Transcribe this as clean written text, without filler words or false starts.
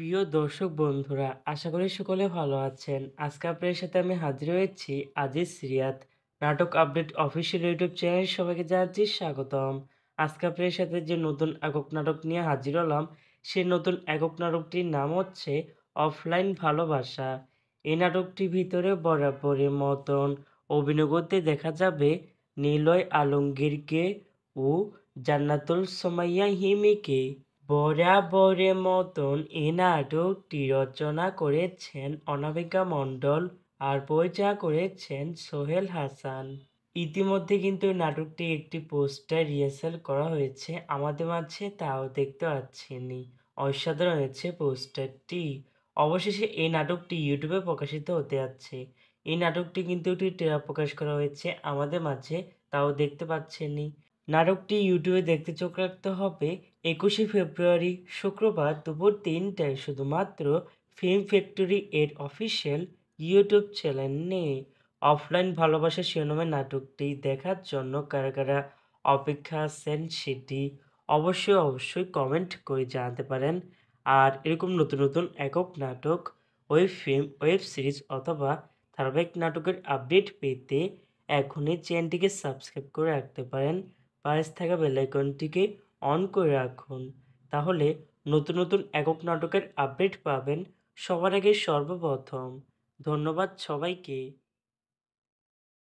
প্রিয় দর্শক বন্ধুরা, আশা করি সকলে ভালো আছেন। আজকে আপনাদের সাথে আমি হাজির হয়েছি আজিজ সিরিয়াত নাটক আপডেট অফিসিয়াল ইউটিউব চ্যানেল। সবাইকে জানাচ্ছি স্বাগতম। আজকে আপনাদের সাথে যে নতুন একক নাটক নিয়ে হাজির হলাম, সেই নতুন একক নাটকটির নাম হচ্ছে অফলাইন ভালোবাসা। এই নাটকটির ভিতরে বরাবরের মতন অভিনয় করতে দেখা যাবে নিলয় আলমগীরকে ও জান্নাতুল সোমাইয়া হিমিকে। বরাবরের মতন এই নাটকটি রচনা করেছেন অনামিকা মণ্ডল আর পরিচালনা করেছেন সোহেল হাসান। ইতিমধ্যে কিন্তু নাটকটি একটি পোস্টার রিহার্সাল করা হয়েছে আমাদের মাঝে, তাও দেখতে পাচ্ছেনি। অসাধারণ হয়েছে পোস্টারটি। অবশেষে এই নাটকটি ইউটিউবে প্রকাশিত হতে যাচ্ছে। এই নাটকটি কিন্তু একটি ট্রেলার প্রকাশ করা হয়েছে আমাদের মাঝে, তাও দেখতে পাচ্ছেনি। নাটকটি ইউটিউবে দেখতে চোখ রাখতে হবে 21শে ফেব্রুয়ারি শুক্রবার দুপুর ৩টায় শুধুমাত্র ফিল্ম ফ্যাক্টরি এর অফিসিয়াল ইউটিউব চ্যানেলে। অফলাইন ভালোবাসা শিরোনামের নাটকটি দেখার জন্য কারা কারা অপেক্ষা আছেন সেটি অবশ্যই কমেন্ট করে জানাতে পারেন। আর এরকম নতুন নতুন একক নাটক, ওয়েব ফিল্ম, ওয়েব সিরিজ অথবা ধারাবাহিক নাটকের আপডেট পেতে এখনই চ্যানেলটিকে সাবস্ক্রাইব করে রাখতে পারেন। পাশে থাকা বেল আইকনটিকে অন করে রাখুন। তাহলে নতুন নতুন একক নাটকের আপডেট পাবেন সবার আগে সর্বপ্রথম। ধন্যবাদ সবাইকে।